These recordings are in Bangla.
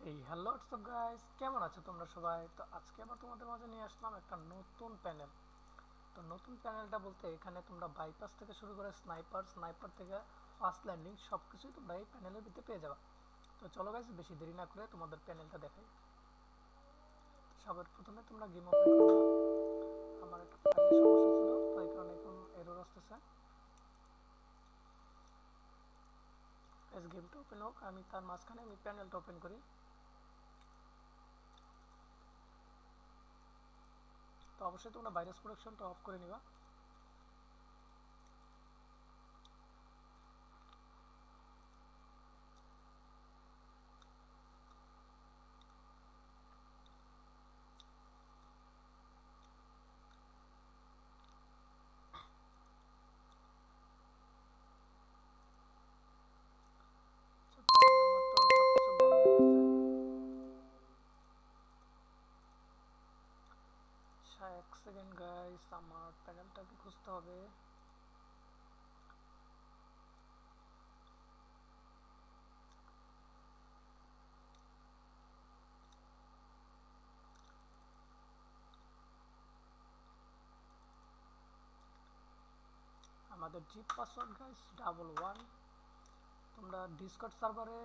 এই হ্যালো হোয়াটসঅ্যাপ গাইস, কেমন আছো তোমরা সবাই? তো আজকে আবার তোমাদের মাঝে নিয়ে আসলাম একটা নতুন প্যানেল। তো নতুন প্যানেলটা বলতে এখানে তোমরা বাইপাস থেকে শুরু করে স্নাইপার স্নাইপার থেকে ফাস্ট ল্যান্ডিং সব কিছুই তোমরা এই প্যানেলের ভিতরে পেয়ে যাবে। তো চলো গাইস, বেশি দেরি না করে তোমাদের প্যানেলটা দেখাই। সবার প্রথমে তোমরা গেম ওপেন করে নাও। আমার একটা ফাইলের সমস্যা ছিল, তো এই কারণে এখন এরর আসতেছে। গাইস, গেমটা ওপেন হোক, আমি তার মাঝখানে আমি প্যানেলটা ওপেন করি। তো অবশ্যই তোমরা ভাইরাস প্রোটেকশনটা অফ করে নিবা। আচ্ছা, আমার তো সবকিছু বন্ধই আছে। আচ্ছা, এক সেকেন্ড গাইস, আমার প্যানেলটাকে খুঁজতে হবে। আমাদের জিপ পাসওয়ার্ড গাইস 11। তোমরা ডিসকর্ড সার্ভারে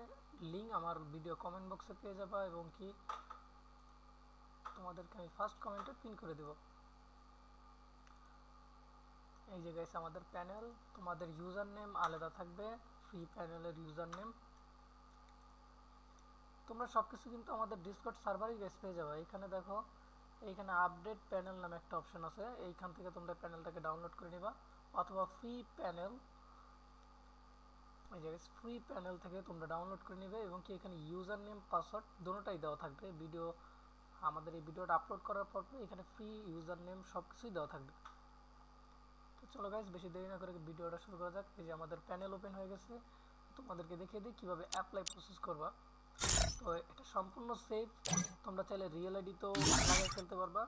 লিঙ্ক আমার ভিডিও কমেন্ট বক্সে পেয়ে যাবা, এবং কি তোমাদেরকে আমি ফার্স্ট কমেন্টে পিন করে দেব। এই যে গাইস আমাদের প্যানেল, তোমাদের ইউজার নেম আলাদা থাকবে, ফ্রি প্যানেলের ইউজার নেম। তোমরা সবকিছু কিন্তু আমাদের ডিসকর্ড সার্ভারেই গাইস পেয়ে যাবে। এখানে দেখো, এইখানে আপডেট প্যানেল নামে একটা অপশন আছে, এইখান থেকে তোমরা প্যানেলটাকে ডাউনলোড করে নিবা, অথবা ফ্রি প্যানেল, এই যে ফ্রি প্যানেল থেকে তোমরা ডাউনলোড করে নেবে, এবং কি এখানে ইউজার নেম পাসওয়ার্ড দুটোটাই দেওয়া থাকবে। আমাদের এই ভিডিওটা আপলোড করার পর এখানে ফ্রি ইউজার নেম সব কিছুই দেওয়া থাকবে। তো চলো গাইজ, বেশি দেরি না করে ভিডিওটা শুরু করা যাক। এই যে আমাদের প্যানেল ওপেন হয়ে গেছে, তোমাদেরকে দেখিয়ে দিই কীভাবে অ্যাপ্লাই প্রসেস করবা। তো এটা সম্পূর্ণ সেফ, তোমরা চাইলে রিয়েল আইডিতেও লাগিয়ে ফেলতে পারবা।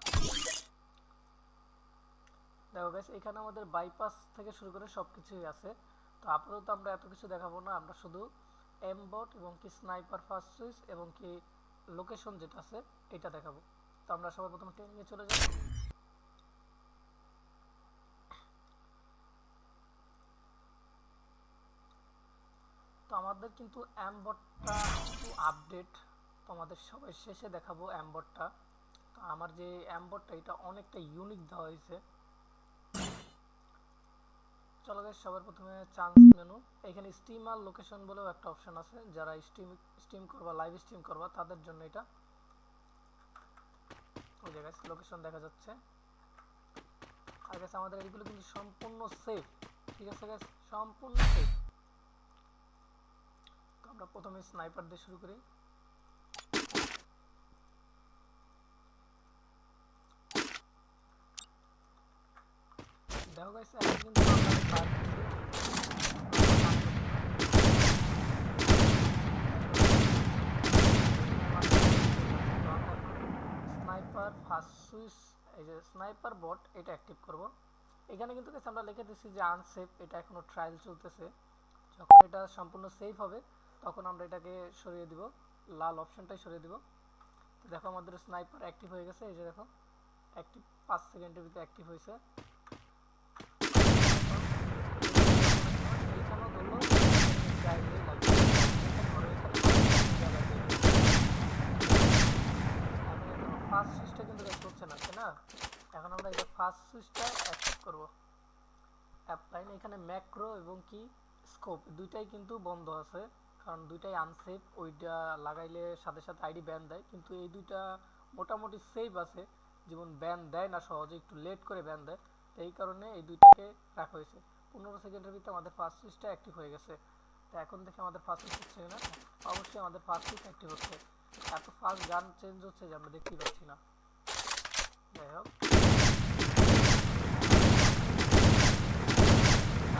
দেখো গাইজ, এখানে আমাদের বাইপাস থেকে শুরু করে সব কিছুই আছে। তো আপাতত আমরা এত কিছু দেখাবো না, আমরা শুধু এমবট এবং কি স্নাইপার ফার্স্ট সুইচ এবং কি লোকেশন যেটা আছে এটা দেখাবো। তো আমরা সবার প্রথমে ট্রেনিংয়ে চলে যাব। তো আমাদের কিন্তু অ্যামবটটা কিন্তু আপডেট, তোমাদের সবাই শেষে দেখাবো অ্যামবটটা। তো আমার যে অ্যামবটটা এটা অনেকটা ইউনিক দেওয়া হয়েছে। চলো গাইস, সবার প্রথমে চান্স মেনু, এখানে স্ট্রিমার লোকেশন বলেও একটা অপশন আছে, যারা স্ট্রিম করবা, লাইভ স্ট্রিম করবা তাদের জন্য এটা। ওই যে গাইস লোকেশন দেখা যাচ্ছে। আর গাইস আমাদের এগুলো কিন্তু সম্পূর্ণ সেফ, ঠিক আছে গাইস, সম্পূর্ণ সেফ। তো আমরা প্রথমে স্নাইপার দিয়ে শুরু করি। দেখো গাইস, এখন কিন্তু আমরা ফায়ার স্নাইপার ফার্স্ট সুইচ, এই যে স্নাইপার বট এটা অ্যাক্টিভ করব। এখানে কিন্তু গাইস আমরা লিখে দিচ্ছি যে আনসেফ, এটা এখনো ট্রায়াল চলতেছে। যখন এটা সম্পূর্ণ সেফ হবে তখন আমরা এটাকে সরিয়ে দিব, লাল অপশনটাই সরিয়ে দিব। তো দেখো আমাদের স্নাইপার অ্যাক্টিভ হয়ে গেছে, এই যে দেখো অ্যাক্টিভ, 5 সেকেন্ডের ভিতরে অ্যাক্টিভ হয়েছে। এইখানেও ধরলো ডাইরেক্টলি লাগবে, ফার্স্ট সুইচটা কিন্তু কাজ করছে না, তাই না? এখন আমরা এই ফার্স্ট সুইচটা অ্যাক্টিভ করব। অ্যাপ্লাই, এখানে ম্যাক্রো এবং কি স্কোপ দুইটাই কিন্তু বন্ধ আছে, কারণ দুইটাই আনসেফ। ওইটা লাগাইলে সাথে সাথে আইডি ব্যান দেয়, কিন্তু এই দুইটা মোটামুটি সেফ আছে, যেমন ব্যান দেয় না সহজে, একটু লেট করে ব্যান দেয়। তো এই কারণে এই দুইটাকে রাখা হয়েছে। 15 সেকেন্ডের ভিতরে আমাদের ফার্স্ট সুইচটা অ্যাক্টিভ হয়ে গেছে। তো এখন দেখে আমাদের ফার্স্ট সুইচ হচ্ছে না, অবশ্যই আমাদের ফার্স্ট সুইচ অ্যাক্টিভ হচ্ছে। এত ফাস্ট গান চেঞ্জ হচ্ছে যে আমরা দেখতেই পাচ্ছি না। যাই হোক,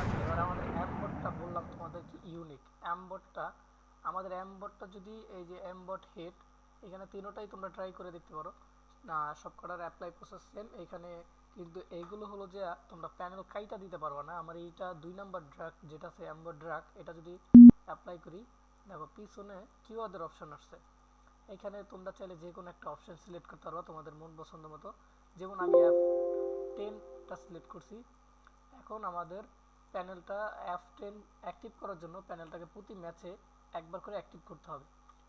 আচ্ছা এবার আমাদের অ্যামবটটা বললাম তোমাদের কি ইউনিক অ্যামবটটা। আমাদের অ্যামবটটা যদি এই যে অ্যামবট হেড, এখানে তিনোটাই তোমরা ট্রাই করে দেখতে পারো না, সব কটার অ্যাপ্লাই প্রসেস সেম এখানে। কিন্তু এইগুলো হলো যে তোমরা প্যানেল কাইটা দিতে পারবে না। আমার এইটা 2 নাম্বার ড্রাগ যেটা আছে অ্যামবট ড্রাগ, এটা যদি অ্যাপ্লাই করি, দেখো পিছনে কিওয়ার্ডের অপশন আসছে, এখানে তোমরা চাইলে যে কোনো একটা অপশন সিলেক্ট করতে পারো তোমাদের মন পছন্দ মতো, যেমন আমি F10টা সিলেক্ট করছি। এখন আমাদের প্যানেলটা F10 অ্যাক্টিভ করার জন্য প্যানেলটাকে প্রতি ম্যাচে একবার করে অ্যাক্টিভ করতে হবে।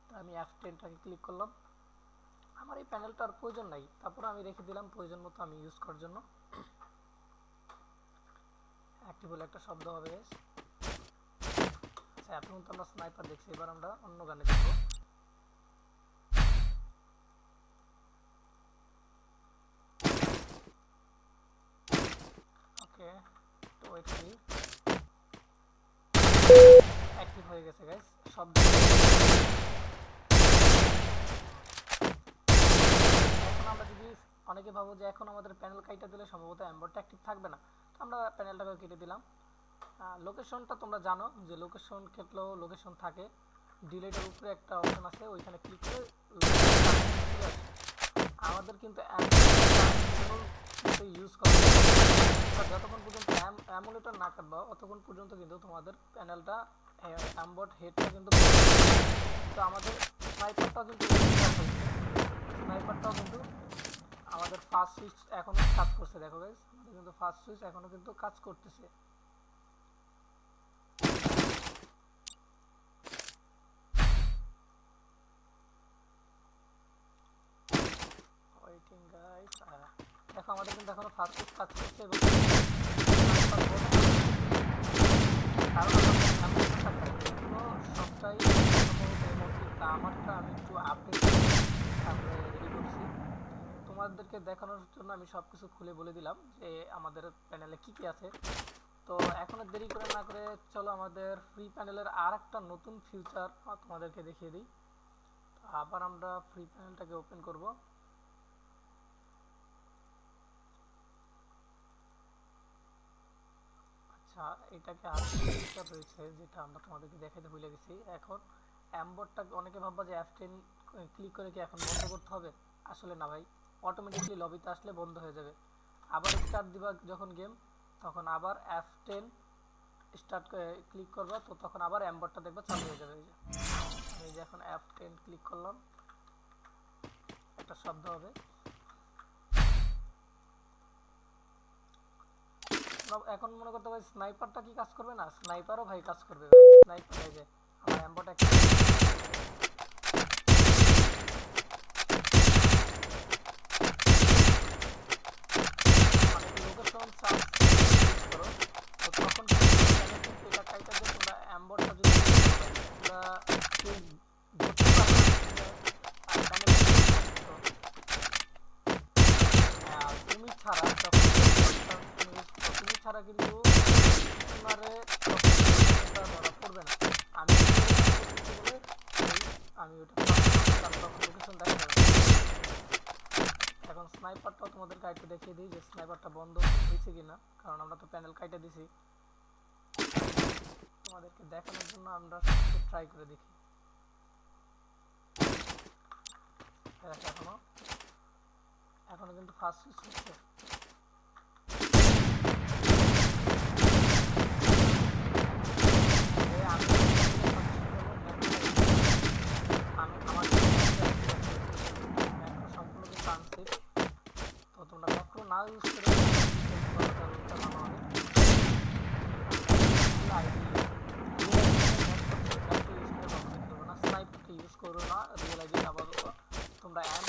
তো আমি F10টাকে ক্লিক করলাম। আমার এই প্যানেলটার প্রয়োজন নাই, তারপর আমি রেখে দিলাম প্রয়োজন মতো আমি ইউজ করার জন্য। অ্যাক্টিভ হলে একটা শব্দ হবে। আচ্ছা, এখন তো আমরা স্নাইপার দেখছি, এবার আমরা অন্য গানে দেখবো। ওকে, তো ওয়েট করি। অ্যাক্টিভ হয়ে গেছে গাইস, শব্দ। এখন আমরা যদি অনেকে ভাবো যে এখন আমাদের প্যানেল কাইটা দিলে সম্ভবত অ্যাম্বরটা অ্যাক্টিভ থাকবে না, তো আমরা প্যানেলটাকে কেটে দিলাম। লোকেশনটা তোমরা জানো যে লোকেশন কেটলেও লোকেশন থাকে, ডিলেটের উপরে একটা অপশন আছে, ওইখানে ক্লিক করে আমাদের কিন্তু ইউজ করা যতক্ষণ পর্যন্ত অ্যামুলেটর না কাটবা ততক্ষণ পর্যন্ত কিন্তু তোমাদের প্যানেলটা অ্যাম্বট হেডটা কিন্তু। তো আমাদের স্নাইপারটাও কিন্তু আমাদের ফার্স্ট সুইচ এখনো কাজ করছে। দেখো গাইস, আমাদের কিন্তু ফার্স্ট সুইচ এখনো কিন্তু কাজ করতেছে। ওয়েটিং গাইস, দেখো আমাদের কিন্তু এখনো ফার্স্ট সুইচ কাজ করছে এবং সবটাই আমারটা আমি একটু আপডেট তারপরে রেডি করছি। তোমাদেরকে দেখানোর জন্য আমি সব কিছু খুলে বলে দিলাম যে আমাদের প্যানেলে কি কি আছে। তো এখন দেরি করে না করে চলো আমাদের ফ্রি প্যানেলের আর একটা নতুন ফিউচার তোমাদেরকে দেখিয়ে দিই। আবার আমরা ফ্রি প্যানেলটাকে ওপেন করব। আচ্ছা, এটাকে আর ফিচার রয়েছে যেটা আমরা তোমাদেরকে দেখাতে ভুলে গেছি। এখন অ্যাম্বরটা অনেকে ভাববা যে F10 ক্লিক করে কি এখন বন্ধ করতে হবে, আসলে না ভাই, অটোমেটিকলি লবিতে আসলে বন্ধ হয়ে যাবে। আবার স্টার্ট দিবা যখন গেম, তখন আবার F10 স্টার্ট ক্লিক করবা, তো তখন আবার অ্যাম্বরটা দেখবা চালু হয়ে যাবে। এই যে এখন F10 ক্লিক করলাম, একটা শব্দ হবে। এখন মনে করতে ভাই স্নাইপারটা কি কাজ করবে না, স্নাইপারও ভাই কাজ করবে ভাই। স্নাইপার এই যে আমার অ্যাম্বটা লোকেশন সার্চ করো, তো তখন কিন্তু এটা কাইটা দিয়ে তোমরা অ্যাম্বরটা যদি তোমরা কেউ ধরতে পারো তুমি ছাড়া যখন তুমি ছাড়া কিন্তু তোমারে ধরা পড়বে না। আমি বলে আমি ওটা তখন লোকেশন দেখা যাবে। এখন স্নাইপারটাও তোমাদেরকে একটু দেখিয়ে দিই যে স্নাইপারটা বন্ধ হয়েছে কিনা, কারণ আমরা তো প্যানেল কাইটা দিছি। তোমাদেরকে দেখানোর জন্য আমরা ট্রাই করে দেখি। এখনো কিন্তু ফার্স্ট সুইচ হচ্ছে। তো তোমরা ম্যাক্রো না ইউজ করে স্নাইপারটা ইউজ করো না, রিয়েল আইডি আপাতত তোমরা অ্যান্ড